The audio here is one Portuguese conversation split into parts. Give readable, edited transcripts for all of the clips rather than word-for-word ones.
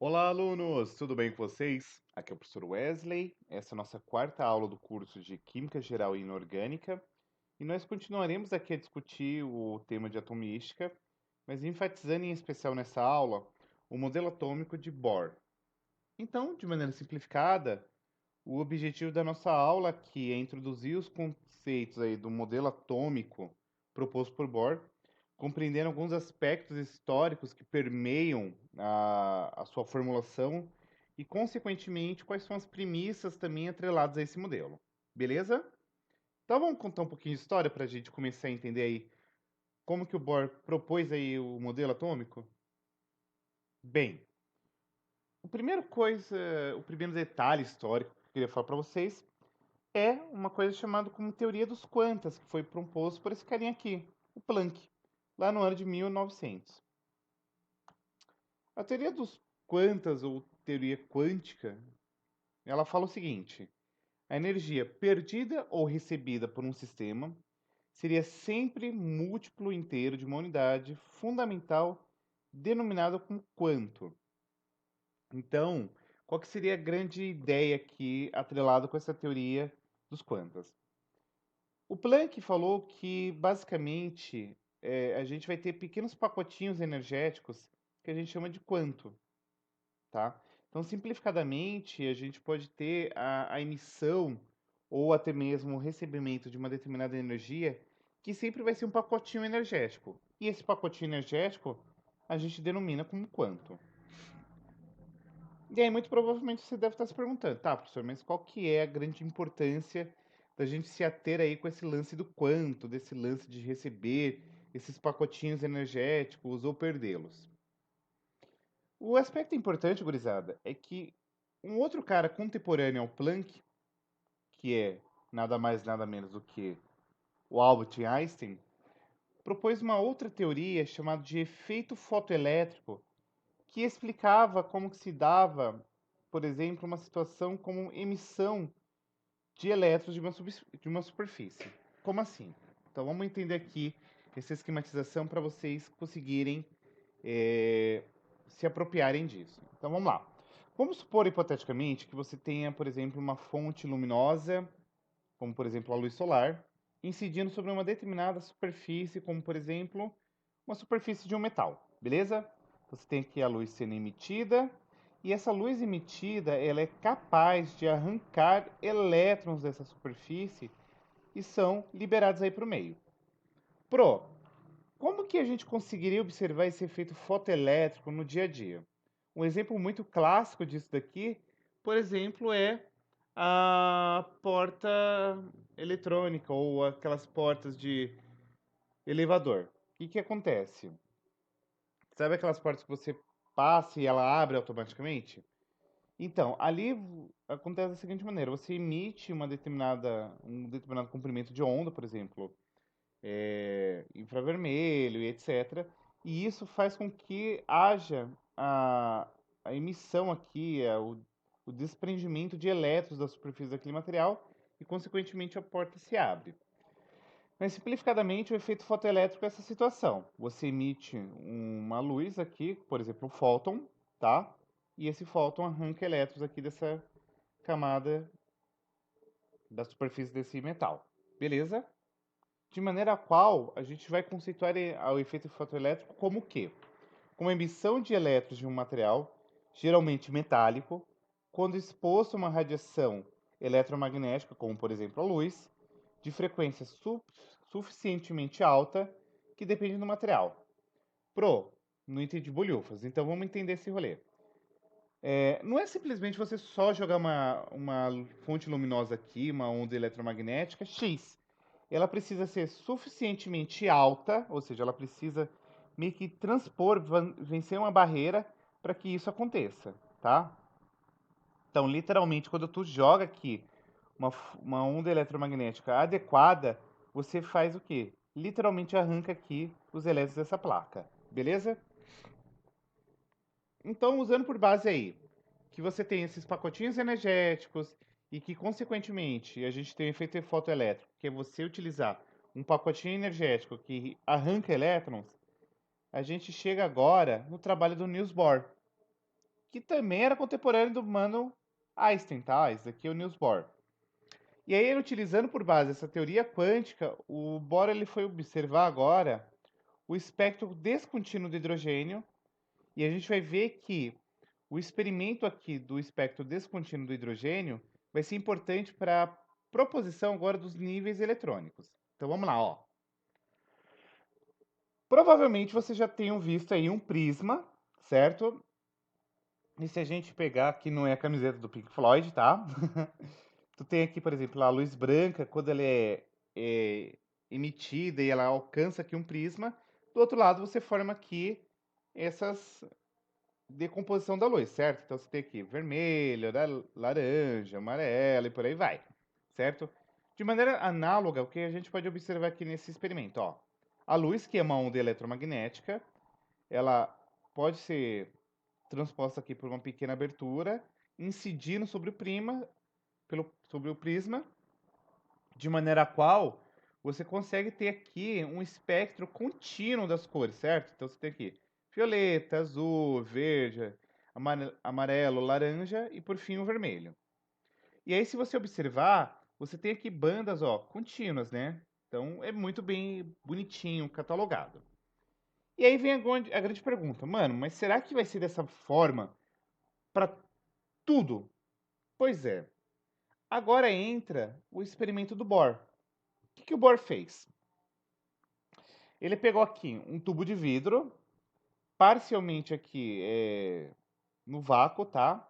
Olá, alunos! Tudo bem com vocês? Aqui é o professor Wesley. Essa é a nossa quarta aula do curso de Química Geral e Inorgânica. E nós continuaremos aqui a discutir o tema de atomística, mas enfatizando em especial nessa aula o modelo atômico de Bohr. Então, de maneira simplificada, o objetivo da nossa aula aqui é introduzir os conceitos aí do modelo atômico proposto por Bohr, compreendendo alguns aspectos históricos que permeiam a sua formulação e, consequentemente, quais são as premissas também atreladas a esse modelo. Beleza? Então vamos contar um pouquinho de história para a gente começar a entender aí como que o Bohr propôs aí o modelo atômico? Bem, o primeiro detalhe histórico que eu queria falar para vocês é uma coisa chamada como teoria dos quantas, que foi proposto por esse carinha aqui, o Planck, lá no ano de 1900. A teoria dos quantas, ou teoria quântica, ela fala o seguinte: a energia perdida ou recebida por um sistema seria sempre múltiplo inteiro de uma unidade fundamental denominada como quanto. Então, qual que seria a grande ideia aqui atrelada com essa teoria dos quantas? O Planck falou que, basicamente, a gente vai ter pequenos pacotinhos energéticos que a gente chama de quanto, tá? Então, simplificadamente, a gente pode ter a emissão ou até mesmo o recebimento de uma determinada energia que sempre vai ser um pacotinho energético. E esse pacotinho energético a gente denomina como quanto. E aí, muito provavelmente, você deve estar se perguntando, tá, professor, mas qual que é a grande importância da gente se ater aí com esse lance do quanto, desse lance de receber esses pacotinhos energéticos ou perdê-los? O aspecto importante, gurizada, é que um outro cara contemporâneo ao Planck, que é nada mais nada menos do que o Albert Einstein, propôs uma outra teoria chamada de efeito fotoelétrico, que explicava como que se dava, por exemplo, uma situação como emissão de elétrons de uma superfície. Como assim? Então vamos entender aqui essa esquematização para vocês conseguirem eh, se apropriarem disso. Então vamos lá. Vamos supor hipoteticamente que você tenha, por exemplo, uma fonte luminosa, como por exemplo a luz solar, incidindo sobre uma determinada superfície, como por exemplo uma superfície de um metal, beleza? Você tem aqui a luz sendo emitida e essa luz emitida ela é capaz de arrancar elétrons dessa superfície e são liberados aí para o meio. Pro, como que a gente conseguiria observar esse efeito fotoelétrico no dia a dia? Um exemplo muito clássico disso daqui, por exemplo, é a porta eletrônica ou aquelas portas de elevador. O que que acontece? Sabe aquelas portas que você passa e ela abre automaticamente? Então, ali acontece da seguinte maneira: você emite um determinado comprimento de onda, por exemplo, infravermelho e etc. E isso faz com que haja a emissão aqui, o desprendimento de elétrons da superfície daquele material e, consequentemente, a porta se abre. Mas, simplificadamente, o efeito fotoelétrico é essa situação. Você emite uma luz aqui, por exemplo, um fóton, tá? E esse fóton arranca elétrons aqui dessa camada da superfície desse metal. Beleza? De maneira a qual a gente vai conceituar o efeito fotoelétrico como o quê? Como a emissão de elétrons de um material, geralmente metálico, quando exposto a uma radiação eletromagnética, como por exemplo a luz, de frequência suficientemente alta, que depende do material. Pro, não entendi bolhufas, então vamos entender esse rolê. Não é simplesmente você só jogar uma fonte luminosa aqui, uma onda eletromagnética X. Ela precisa ser suficientemente alta, ou seja, ela precisa meio que transpor, vencer uma barreira para que isso aconteça, tá? Então, literalmente, quando tu joga aqui uma onda eletromagnética adequada, você faz o quê? Literalmente arranca aqui os elétrons dessa placa, beleza? Então, usando por base aí que você tem esses pacotinhos energéticos e que, consequentemente, a gente tem o efeito fotoelétrico, que é você utilizar um pacotinho energético que arranca elétrons, a gente chega agora no trabalho do Niels Bohr, que também era contemporâneo do Mano Einstein, tá? Esse aqui é o Niels Bohr. E aí, ele, utilizando por base essa teoria quântica, o Bohr ele foi observar agora o espectro descontínuo do hidrogênio, e a gente vai ver que o experimento aqui do espectro descontínuo do hidrogênio vai ser importante para a proposição agora dos níveis eletrônicos. Então vamos lá, ó. Provavelmente você já tenha visto aí um prisma, certo? E se a gente pegar aqui, não é a camiseta do Pink Floyd, tá? Tu tem aqui, por exemplo, a luz branca, quando ela é emitida e ela alcança aqui um prisma. Do outro lado, você forma aqui essas decomposição da luz, certo? Então você tem aqui vermelho, laranja, amarelo e por aí vai, certo? De maneira análoga, o que a gente pode observar aqui nesse experimento, ó. A luz, que é uma onda eletromagnética, ela pode ser transposta aqui por uma pequena abertura, incidindo sobre sobre o prisma, de maneira a qual você consegue ter aqui um espectro contínuo das cores, certo? Então você tem aqui violeta, azul, verde, amarelo, laranja e por fim o vermelho. E aí, se você observar, você tem aqui bandas, ó, contínuas, né? Então é muito bem bonitinho, catalogado. E aí vem a grande pergunta, mano, mas será que vai ser dessa forma para tudo? Pois é. Agora entra o experimento do Bohr. O que o Bohr fez? Ele pegou aqui um tubo de vidro, parcialmente aqui no vácuo, tá?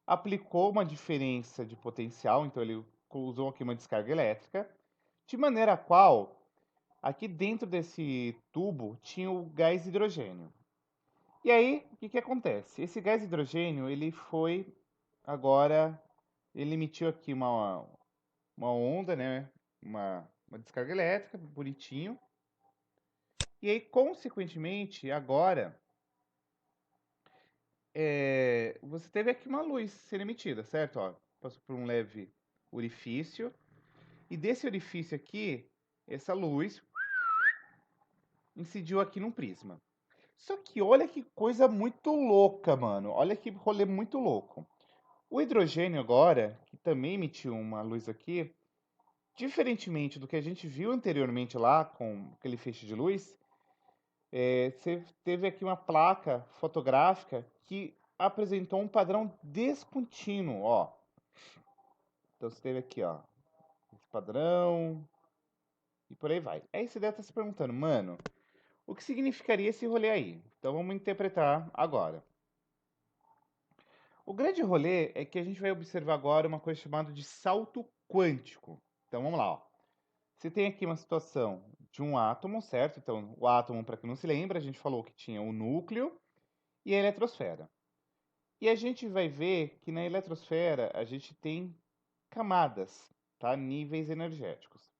Aplicou uma diferença de potencial, então ele usou aqui uma descarga elétrica, de maneira a qual aqui dentro desse tubo tinha o gás hidrogênio. E aí, o que acontece? Esse gás hidrogênio, ele foi agora, ele emitiu aqui uma onda, né? Uma descarga elétrica, bonitinho. E aí, consequentemente, agora você teve aqui uma luz sendo emitida, certo? Ó, passou por um leve orifício. E desse orifício aqui, essa luz incidiu aqui num prisma. Só que olha que coisa muito louca, mano. Olha que rolê muito louco. O hidrogênio agora, que também emitiu uma luz aqui, diferentemente do que a gente viu anteriormente lá com aquele feixe de luz, você teve aqui uma placa fotográfica que apresentou um padrão descontínuo, ó. Então você teve aqui, ó, esse padrão e por aí vai. Aí você deve estar se perguntando, mano, o que significaria esse rolê aí? Então vamos interpretar agora. O grande rolê é que a gente vai observar agora uma coisa chamada de salto quântico. Então vamos lá, ó. Você tem aqui uma situação de um átomo, certo? Então o átomo, para quem não se lembra, a gente falou que tinha o núcleo e a eletrosfera. E a gente vai ver que na eletrosfera a gente tem camadas, tá? Níveis energéticos.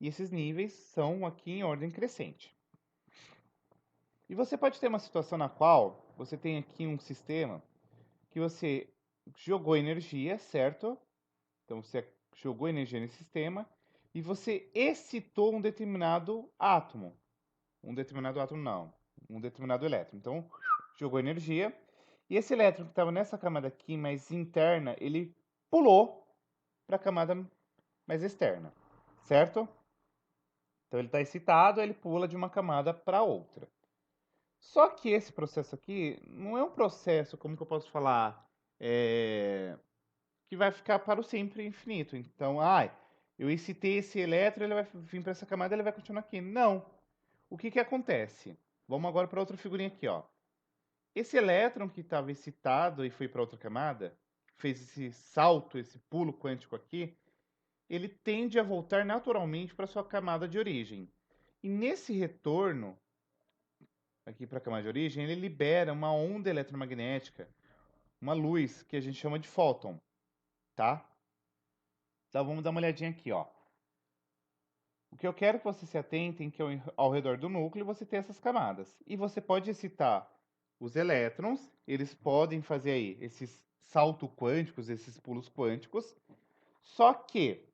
E esses níveis são aqui em ordem crescente. E você pode ter uma situação na qual você tem aqui um sistema que você jogou energia, certo? Então você jogou energia nesse sistema e você excitou um determinado átomo. Um determinado átomo não, um determinado elétron. Então jogou energia e esse elétron que estava nessa camada aqui mais interna, ele pulou para a camada mais externa, certo? Então ele está excitado, ele pula de uma camada para outra. Só que esse processo aqui não é um processo, como que eu posso falar, que vai ficar para o sempre infinito. Então, eu excitei esse elétron, ele vai vir para essa camada, ele vai continuar aqui. Não. O que que acontece? Vamos agora para outra figurinha aqui, ó. Esse elétron que estava excitado e foi para outra camada, fez esse salto, esse pulo quântico aqui, ele tende a voltar naturalmente para sua camada de origem. E nesse retorno aqui para a camada de origem, ele libera uma onda eletromagnética, uma luz que a gente chama de fóton, tá? Então vamos dar uma olhadinha aqui, ó. O que eu quero que você se atentem é que ao redor do núcleo você tem essas camadas. E você pode excitar os elétrons, eles podem fazer aí esses saltos quânticos, esses pulos quânticos, só que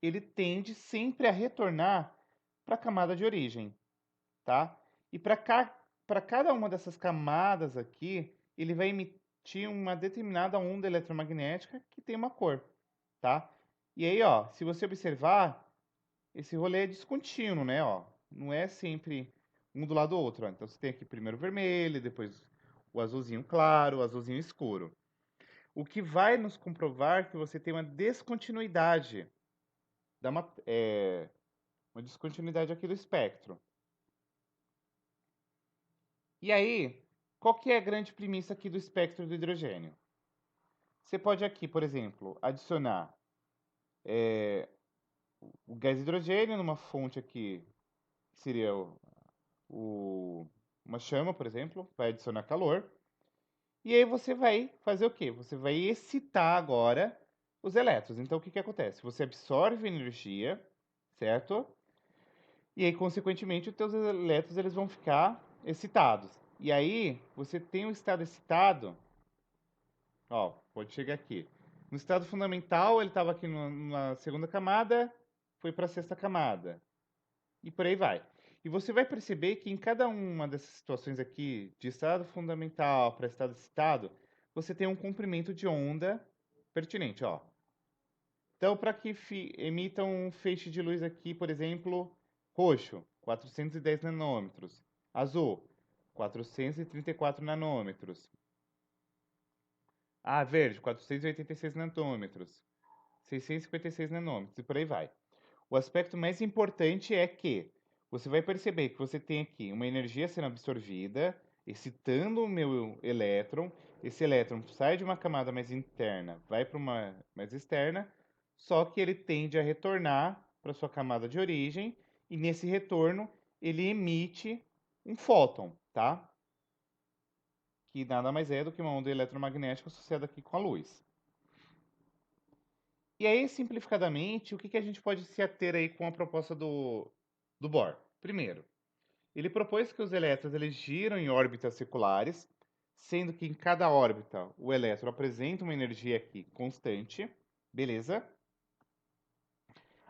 ele tende sempre a retornar para a camada de origem, tá? E para cada uma dessas camadas aqui, ele vai emitir uma determinada onda eletromagnética que tem uma cor, tá? E aí, ó, se você observar, esse rolê é descontínuo, né, ó? Não é sempre um do lado do outro, ó. Então você tem aqui primeiro o vermelho, depois o azulzinho claro, o azulzinho escuro. O que vai nos comprovar que você tem uma descontinuidade, uma descontinuidade aqui do espectro. E aí, qual que é a grande premissa aqui do espectro do hidrogênio? Você pode aqui, por exemplo, adicionar o gás hidrogênio numa fonte aqui, que seria uma chama, por exemplo, vai adicionar calor. E aí você vai fazer o quê? Você vai excitar agora os elétrons. Então, o que que acontece? Você absorve energia, certo? E aí, consequentemente, os teus elétrons eles vão ficar excitados. E aí, você tem um estado excitado, ó, pode chegar aqui. No estado fundamental, ele estava aqui na segunda camada, foi para a sexta camada. E por aí vai. E você vai perceber que em cada uma dessas situações aqui, de estado fundamental para estado excitado, você tem um comprimento de onda pertinente, ó. Então, para que emita um feixe de luz aqui, por exemplo, roxo, 410 nanômetros, azul, 434 nanômetros, verde, 486 nanômetros, 656 nanômetros, e por aí vai. O aspecto mais importante é que você vai perceber que você tem aqui uma energia sendo absorvida, excitando o meu elétron. Esse elétron sai de uma camada mais interna, vai para uma mais externa, só que ele tende a retornar para sua camada de origem, e nesse retorno ele emite um fóton, tá? Que nada mais é do que uma onda eletromagnética associada aqui com a luz. E aí, simplificadamente, o que que a gente pode se ater aí com a proposta do Bohr? Primeiro, ele propôs que os elétrons eles giram em órbitas circulares, sendo que em cada órbita o elétron apresenta uma energia aqui constante, beleza?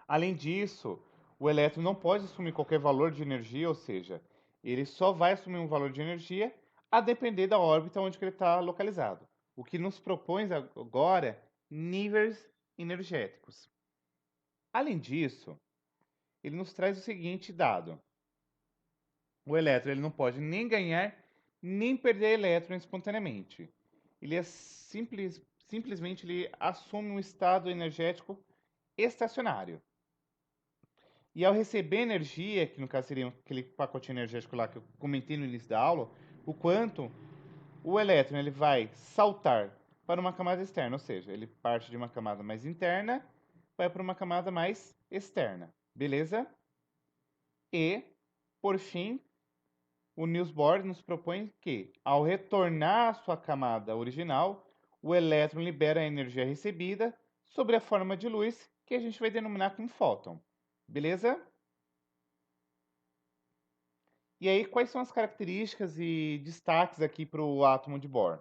Além disso, o elétron não pode assumir qualquer valor de energia, ou seja, ele só vai assumir um valor de energia a depender da órbita onde ele está localizado. O que nos propõe agora níveis energéticos. Além disso, ele nos traz o seguinte dado. O elétron ele não pode nem ganhar nem perder elétron espontaneamente. Ele é simplesmente ele assume um estado energético estacionário. E ao receber energia, que no caso seria aquele pacotinho energético lá que eu comentei no início da aula, o quanto o elétron ele vai saltar para uma camada externa, ou seja, ele parte de uma camada mais interna, vai para uma camada mais externa, beleza? E, por fim, o Niels Bohr nos propõe que, ao retornar à sua camada original, o elétron libera a energia recebida sob a forma de luz, que a gente vai denominar como fóton. Beleza? E aí, quais são as características e destaques aqui para o átomo de Bohr?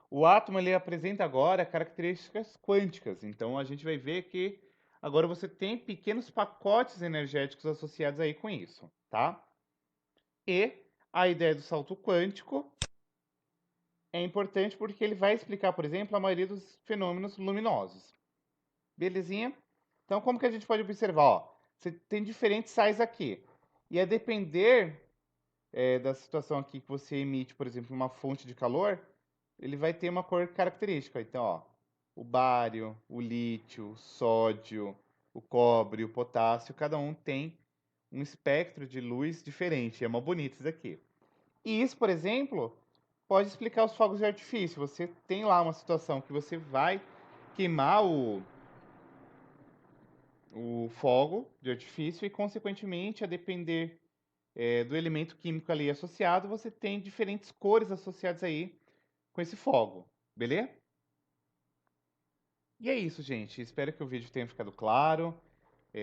O átomo ele apresenta agora características quânticas, então a gente vai ver que agora você tem pequenos pacotes energéticos associados aí com isso, tá? E a ideia do salto quântico é importante porque ele vai explicar, por exemplo, a maioria dos fenômenos luminosos. Belezinha? Então, como que a gente pode observar? Ó, você tem diferentes sais aqui. E a depender da situação aqui que você emite, por exemplo, uma fonte de calor, ele vai ter uma cor característica. Então, ó, o bário, o lítio, o sódio, o cobre, o potássio, cada um tem um espectro de luz diferente. É mó bonito isso aqui. E isso, por exemplo, pode explicar os fogos de artifício. Você tem lá uma situação que você vai queimar o fogo de artifício e, consequentemente, a depender do elemento químico ali associado, você tem diferentes cores associadas aí com esse fogo, beleza? E é isso, gente. Espero que o vídeo tenha ficado claro,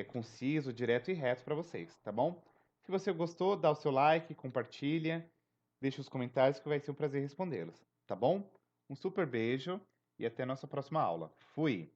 conciso, direto e reto para vocês, tá bom? Se você gostou, dá o seu like, compartilha, deixa os comentários que vai ser um prazer respondê-los, tá bom? Um super beijo e até a nossa próxima aula. Fui!